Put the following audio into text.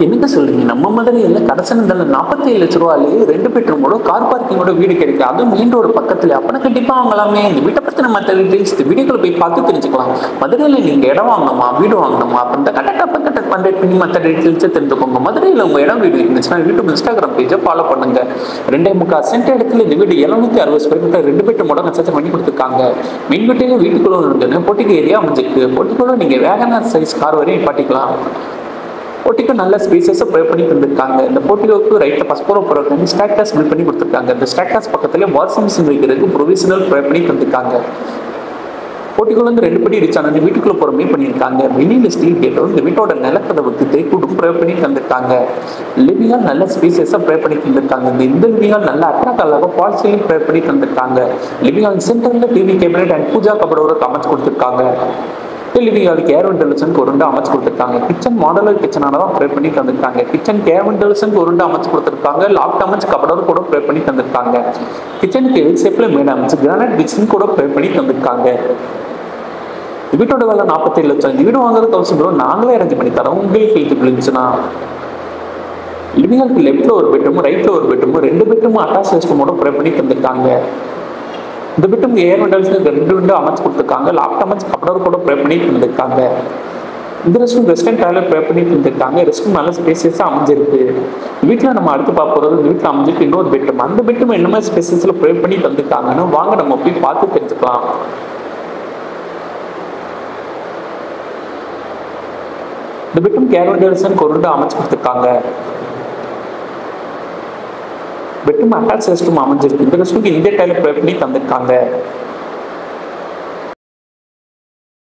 என்னங்க சொல்றீங்க? நம்ம மதுரையில கடைசனந்தல்ல 47 லட்ச ரூபாயிலேயே 2 பெட்ரூமோட கார் பார்க்கிங்கோட வீடு கிடைக்கும். அதுவும் மெயின் ரோடு பக்கத்துல. அப்பனா கண்டிப்பா வாங்கலாமே. இந்த வீட்டை பத்தின மற்ற டீடைல்ஸ் இந்த வீடியோக்குள்ள போய் பார்த்து தெரிஞ்சுக்கலாம். மதுரையில நீங்க இடம் வாங்கணுமா, வீடு வாங்கணுமா, அப்ப இந்த கட்டட கான்டாக்ட் பண்ணி மற்ற டீடைல்ஸை தெரிஞ்சுக்கோங்க. மதுரையில உங்க இடம் வீடு இருந்துச்சுன்னா யூடியூப் இன்ஸ்டாகிராம் பேஜை ஃபாலோ பண்ணுங்க. 2.25 சென்ட் இடத்துல இந்த வீடு 760 ஸ்கொயர் மீட்டர் 2 பெட்ரூமோட கன்ஸ்ட்ரக்ஷன் பண்ணி கொடுத்துருக்காங்க. மெயின் வீட்டிலே வீட்டுக்குள்ள இருந்துன்னு போட்டிக்கு ஏரியா அமைஞ்சிருக்கு. போட்டிக்குள்ள நீங்க வேகனார் சைஸ் கார் வரையும் பாட்டிக்கலாம். போட்டிக்கு நல்ல ஸ்பேசஸை ப்ரொவைட் பண்ணி தந்திருக்காங்க. இந்த போட்டிக்கு ரைட்டில் பஸ்போரோ போகிறதுக்கு ஸ்டாக்டாஸ் பில்ட் பண்ணி கொடுத்துருக்காங்க. இந்த ஸ்டாக்டாஸ் பக்கத்துல வாஷிங் மிஷின் வைக்கிறதுக்கு ப்ரொவிஷனல் ப்ரொவைட் பண்ணி தந்திருக்காங்க. போட்டிக்குள்ள வந்து 2 படி அடிச்சாங்க. இந்த வீட்டுக்குள்ள போறமே பண்ணியிருக்காங்க. வெளியில ஸ்டீல் கேட்டோ இந்த வீட்டோட நிலக்கதவுக்கு தேக்கூடும் ப்ரொவைட் பண்ணி தந்திருக்காங்க. லிவிங்கால் நல்ல ஸ்பேசஸை ப்ரொவைட் பண்ணி தந்திருக்காங்க. இந்த லிவிங்கால் நல்ல அட்ராக்டாக ஃபால் சீலிங் ப்ரொவைட் பண்ணி தந்திருக்காங்க. லிவிங்கால் சென்டர்ல டிவி கேபினட் அண்ட் பூஜா கபடோட அமைச்சு கொடுத்துருக்காங்க. லிவிங் அதுக்கு ஏர் வென்டிலேஷனுக்கு ஒரு அமைச்சு கொடுத்துருக்காங்க. கிச்சன் மாடலர் கிச்சனால தான் ப்ரொவைட் பண்ணி தந்திருக்காங்க. கிச்சன் ஏர் வென்டிலேஷனுக்கு ஒரு அமைச்சு கொடுத்துருக்காங்க. லாப்ட் அமைச்சு கபடோடு கூட ப்ரொவைட் பண்ணி தந்திருக்காங்க. கிச்சனுக்கு எல் ஷேப்ல மேட் அமைச்சு கிரானைட் கிச்சன் கூட ப்ரொவைட் பண்ணி தந்திருக்காங்க. வீட்டோட வேலை 47 லட்சம். இந்த வீடு வாங்குறதுக்கு அவசியம் ப்ரோ நாங்களே அரேஞ்ச் பண்ணி தரோம். உங்களுக்கு எலிஜிபிள் இருந்துச்சுன்னா லிவிங்காலுக்கு லெஃப்ட்ல ஒரு பெட்ரூம், ரைட்ல ஒரு பெட்ரூம், 2 பெட்ரூம் அட்டாச் ரெஸ்ட்ரூமோட ப்ரொவைட் பண்ணி தந்திருக்காங்க. இந்த பெட்ரூம் ஏர் வென்டிலேஷனுக்கு 2 விண்டோ அமைச்சு கொடுத்துருக்காங்க. லாப்ட் அமைச்சு கபடோடு கூட ப்ரொவைட் பண்ணி தந்திருக்காங்க. இந்த ரெஸ்ட்ரூம் வெஸ்டர்ன் டாய்லெட் ப்ரொவைட் பண்ணி தந்திருக்காங்க. ரெஸ்ட்ரூம் நல்ல ஸ்பேசியஸாக அமைஞ்சிருக்கு. வீட்டில் நம்ம அடுத்து பார்க்க போகிறது இந்த வீட்டில் அமைஞ்சிருக்கு இன்னொரு பெட்ரூம். அந்த பெட்ரூம் என்ன மாதிரி ஸ்பேசியஸில் ப்ரொவைட் பண்ணி தந்திருக்காங்கன்னு வாங்க நம்ம போய் பார்த்து தெரிஞ்சுக்கலாம். இந்த பெட்ரூம் ஏர் வென்டிலேஷனுக்கு ஒரு விண்டோ அமைச்சு கொடுத்துருக்காங்க. பெட்ரூம் அட்டாச் ரெஸ்ட்ரூம் அமைஞ்சிருக்கு. இந்த ரெஸ்ட்ரூமுக்கு இந்த டைல ப்ரொவைட் பண்ணி தந்திருக்காங்க.